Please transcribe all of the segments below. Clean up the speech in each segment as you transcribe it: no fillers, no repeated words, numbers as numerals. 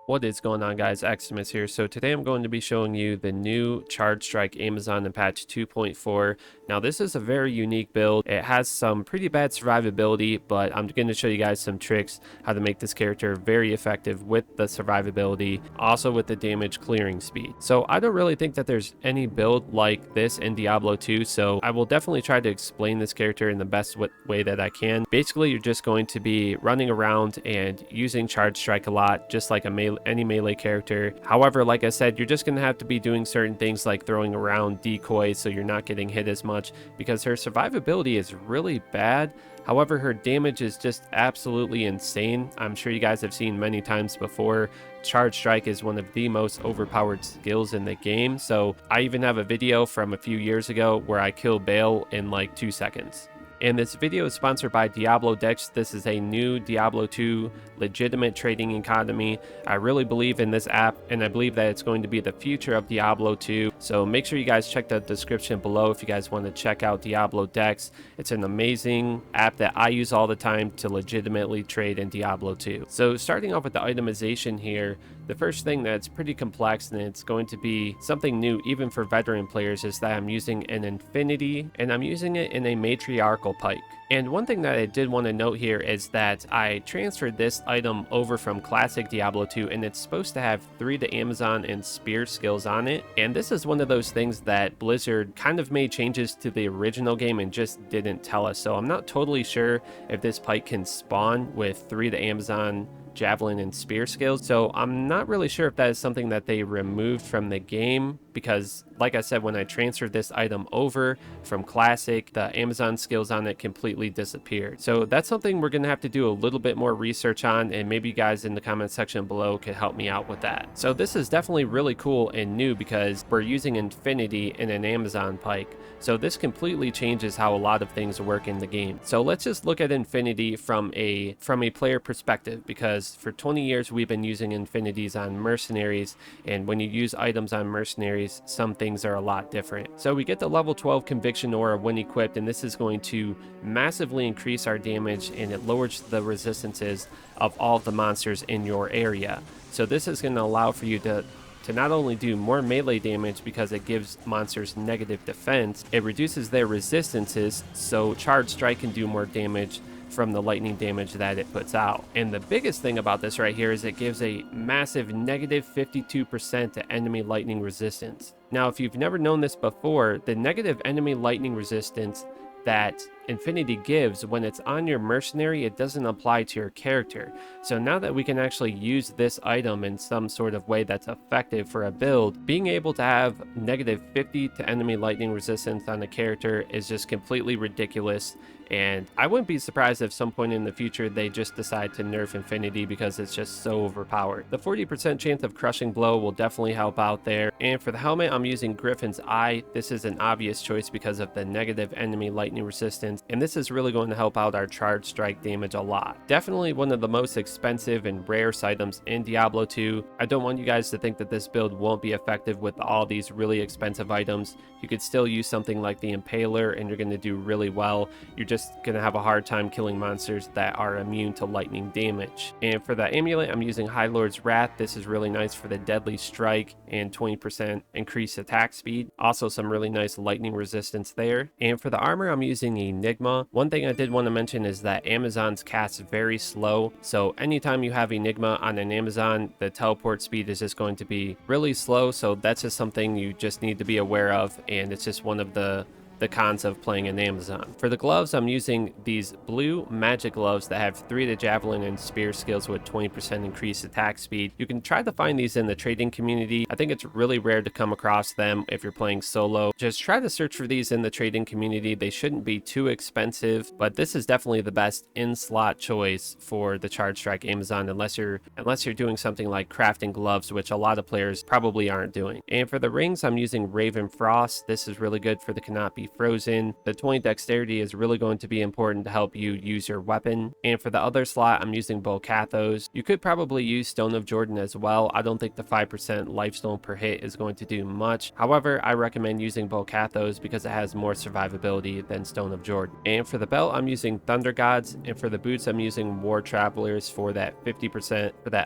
What is going on, guys? Xtimus here. So today I'm going to be showing you the new Charge Strike Amazon in patch 2.4. Now this is a very unique build. It has some pretty bad survivability, but I'm going to show you guys some tricks how to make this character very effective with the survivability, also with the damage clearing speed. So I don't really think that there's any build like this in Diablo 2, so I will definitely try to explain this character in the best way that I can. Basically, you're just going to be running around and using Charge Strike a lot, just like any melee character. However, like I said, you're just going to have to be doing certain things like throwing around decoys so you're not getting hit as much, because her survivability is really bad. However, her damage is just absolutely insane. I'm sure you guys have seen many times before. Charge Strike is one of the most overpowered skills in the game. So I even have a video from a few years ago where I killed Bale in like 2 seconds. And this video is sponsored by DiabloDex. This is a new Diablo 2 legitimate trading economy. I really believe in this app, and I believe that it's going to be the future of Diablo 2. So make sure you guys check the description below if you guys want to check out DiabloDex. It's an amazing app that I use all the time to legitimately trade in Diablo 2. So starting off with the itemization here, the first thing that's pretty complex, and it's going to be something new even for veteran players, is that I'm using an Infinity, and I'm using it in a matriarchal pike. And one thing that I did want to note here is that I transferred this item over from classic Diablo 2, and it's supposed to have 3 Amazon and Spear skills on it. And this is one of those things that Blizzard kind of made changes to the original game and just didn't tell us. So I'm not totally sure if this pike can spawn with 3 Amazon, Javelin, and Spear skills. So I'm not really sure if that is something that they removed from the game, because like I said, when I transferred this item over from classic, the Amazon skills on it completely disappeared. So that's something we're going to have to do a little bit more research on, and maybe you guys in the comment section below could help me out with that. So this is definitely really cool and new because we're using Infinity in an Amazon pike. So this completely changes how a lot of things work in the game. So let's just look at Infinity from a player perspective, because for 20 years we've been using Infinities on mercenaries, and when you use items on mercenaries, some things are a lot different. So we get the level 12 Conviction Aura when equipped, and this is going to massively increase our damage, and it lowers the resistances of all of the monsters in your area. So this is going to allow for you to not only do more melee damage because it gives monsters negative defense, it reduces their resistances, so Charge Strike can do more damage from the lightning damage that it puts out. And the biggest thing about this right here is it gives a massive negative 52% to enemy lightning resistance. Now, if you've never known this before, the negative enemy lightning resistance that Infinity gives, when it's on your mercenary, it doesn't apply to your character. So now that we can actually use this item in some sort of way that's effective for a build, being able to have negative 50 to enemy lightning resistance on a character is just completely ridiculous. And I wouldn't be surprised if some point in the future they just decide to nerf Infinity because it's just so overpowered. The 40% chance of crushing blow will definitely help out there. And for the helmet, I'm using Griffon's Eye. This is an obvious choice because of the negative enemy lightning resistance, and this is really going to help out our Charge Strike damage a lot. Definitely one of the most expensive and rare items in Diablo 2. I don't want you guys to think that this build won't be effective with all these really expensive items. You could still use something like the Impaler and you're going to do really well. You're just going to have a hard time killing monsters that are immune to lightning damage. And for the amulet, I'm using Highlord's Wrath. This is really nice for the deadly strike and 20% increased attack speed. Also some really nice lightning resistance there. And for the armor, I'm using Enigma. One thing I did want to mention is that Amazon's cast very slow. So anytime you have Enigma on an Amazon, the teleport speed is just going to be really slow. So that's just something you just need to be aware of, and it's just one of the cons of playing an Amazon. For the gloves, I'm using these blue magic gloves that have 3 Javelin and Spear skills with 20% increased attack speed. You can try to find these in the trading community. I think it's really rare to come across them if you're playing solo. Just try to search for these in the trading community. They shouldn't be too expensive, but this is definitely the best in-slot choice for the Charge Strike Amazon, unless you're doing something like crafting gloves, which a lot of players probably aren't doing. And for the rings, I'm using Ravenfrost. This is really good for the Cannot Be frozen. The 20 dexterity is really going to be important to help you use your weapon. And for the other slot, I'm using Bul-Kathos. You could probably use Stone of Jordan as well. I don't think the 5% lifestone per hit is going to do much. However, I recommend using Bul-Kathos because it has more survivability than Stone of Jordan. And for the belt, I'm using Thunder Gods, and for the boots, I'm using War Travelers for that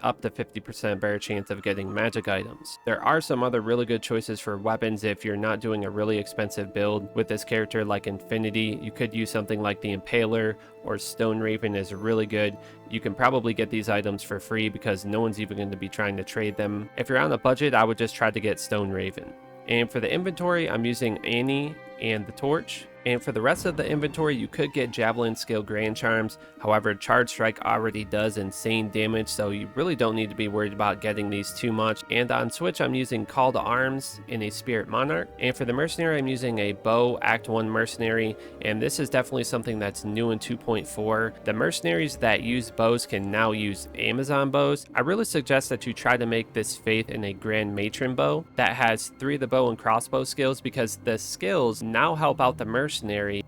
up to 50% better chance of getting magic items. There are some other really good choices for weapons if you're not doing a really expensive build with this character like Infinity. You could use something like the Impaler, or Stone Raven is really good. You can probably get these items for free because no one's even going to be trying to trade them. If you're on a budget, I would just try to get Stone Raven. And for the inventory, I'm using Annie and the Torch. And for the rest of the inventory, you could get Javelin Skill Grand Charms. However, Charge Strike already does insane damage, so you really don't need to be worried about getting these too much. And on Switch, I'm using Call to Arms and a Spirit Monarch. And for the Mercenary, I'm using a Bow Act 1 Mercenary, and this is definitely something that's new in 2.4. The mercenaries that use bows can now use Amazon bows. I really suggest that you try to make this Faith in a Grand Matron bow that has 3 of the bow and crossbow skills, because the skills now help out the mercenary.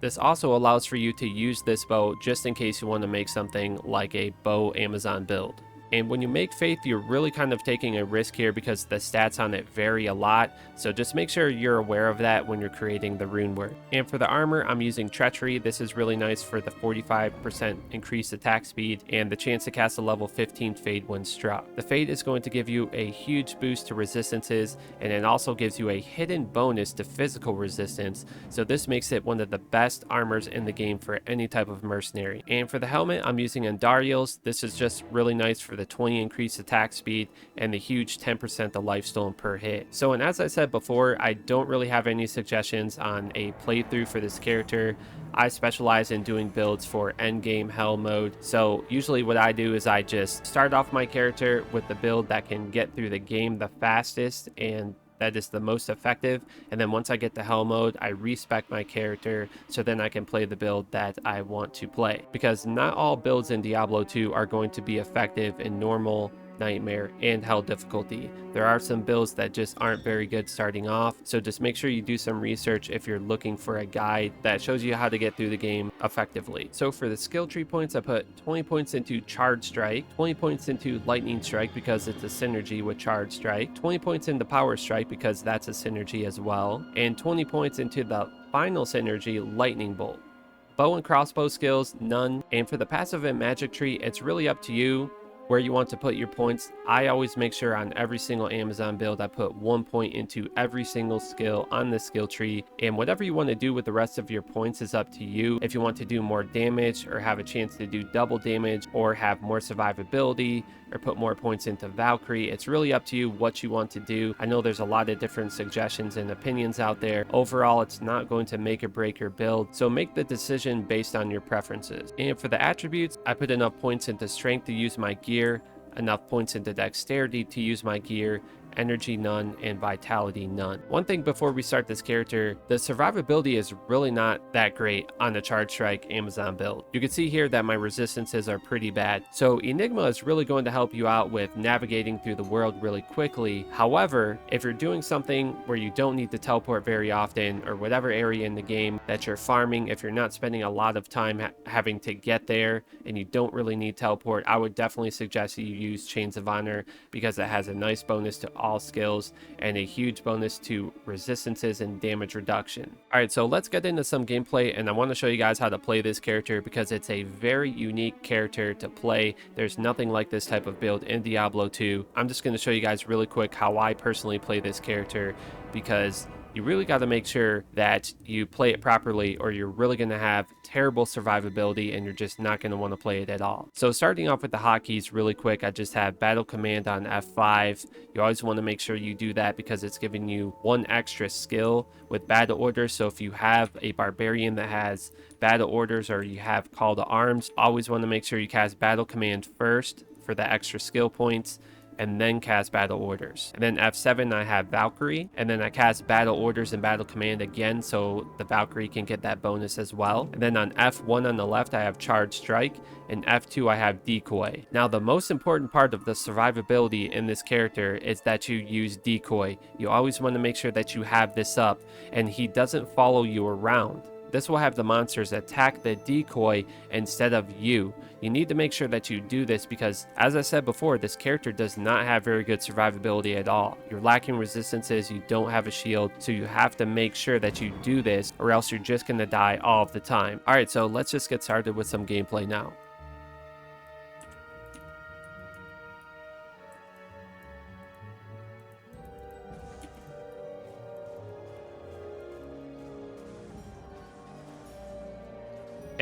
This also allows for you to use this bow just in case you want to make something like a bow Amazon build. And when you make Faith, you're really kind of taking a risk here because the stats on it vary a lot, so just make sure you're aware of that when you're creating the rune work. And for the armor, I'm using Treachery. This is really nice for the 45% increased attack speed and the chance to cast a level 15 Fade when struck. The Fade is going to give you a huge boost to resistances, and it also gives you a hidden bonus to physical resistance, so this makes it one of the best armors in the game for any type of mercenary. And for the helmet, I'm using Andariel's. This is just really nice for the 20 increased attack speed and the huge 10% the lifestone per hit. So, and as I said before, I don't really have any suggestions on a playthrough for this character. I specialize in doing builds for endgame hell mode. So usually what I do is I just start off my character with the build that can get through the game the fastest and that is the most effective, and then once I get to hell mode, I respec my character so then I can play the build that I want to play, because not all builds in Diablo 2 are going to be effective in normal, nightmare, and hell difficulty. There are some builds that just aren't very good starting off, so just make sure you do some research if you're looking for a guide that shows you how to get through the game effectively. So for the skill tree points, I put 20 points into Charge Strike, 20 points into Lightning Strike because it's a synergy with Charge Strike, 20 points into Power Strike because that's a synergy as well, and 20 points into the final synergy, Lightning Bolt. Bow and crossbow skills, none. And for the passive and magic tree, it's really up to you where you want to put your points. I always make sure on every single Amazon build I put 1 point into every single skill on the skill tree, and whatever you want to do with the rest of your points is up to you. If you want to do more damage or have a chance to do double damage or have more survivability or put more points into Valkyrie, it's really up to you what you want to do. I know there's a lot of different suggestions and opinions out there. Overall, it's not going to make or break your build, so make the decision based on your preferences. And for the attributes, I put enough points into strength to use my gear, enough points into dexterity to use my gear, energy none, and vitality none. One thing before we start this character, the survivability is really not that great on the Charge Strike Amazon build. You can see here that my resistances are pretty bad, so Enigma is really going to help you out with navigating through the world really quickly. However, if you're doing something where you don't need to teleport very often, or whatever area in the game that you're farming, if you're not spending a lot of time having to get there and you don't really need teleport, I would definitely suggest you use Chains of Honor because it has a nice bonus to all skills and a huge bonus to resistances and damage reduction. Alright, so let's get into some gameplay, and I want to show you guys how to play this character because it's a very unique character to play. There's nothing like this type of build in Diablo 2. I'm just going to show you guys really quick how I personally play this character, because you really got to make sure that you play it properly or you're really going to have terrible survivability and you're just not going to want to play it at all. So starting off with the hotkeys really quick, I just have Battle Command on F5. You always want to make sure you do that because it's giving you one extra skill with Battle Orders. So if you have a Barbarian that has Battle Orders or you have Call to Arms, always want to make sure you cast Battle Command first for the extra skill points. and then cast Battle Orders. And then F7 I have Valkyrie, and then I cast Battle Orders and Battle Command again so the Valkyrie can get that bonus as well. And then on F1 on the left I have Charge Strike, and F2 I have Decoy. Now the most important part of the survivability in this character is that you use Decoy. You always want to make sure that you have this up and he doesn't follow you around. This will have the monsters attack the decoy instead of you. You need to make sure that you do this because, as I said before, this character does not have very good survivability at all. You're lacking resistances, you don't have a shield, so you have to make sure that you do this or else you're just going to die all of the time. Alright, so let's just get started with some gameplay now.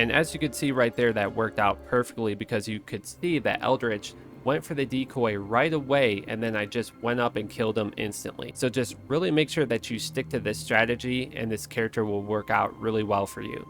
And as you can see right there, that worked out perfectly because you could see that Eldritch went for the decoy right away and then I just went up and killed him instantly. So just really make sure that you stick to this strategy and this character will work out really well for you.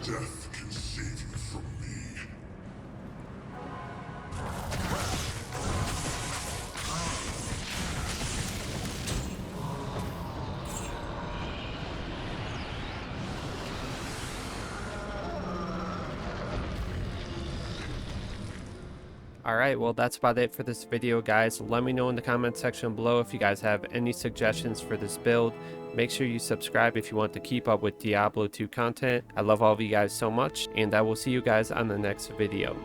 Death can save you from me. Alright, well that's about it for this video, guys. Let me know in the comment section below if you guys have any suggestions for this build. Make sure you subscribe if you want to keep up with Diablo 2 content. I love all of you guys so much, and I will see you guys on the next video.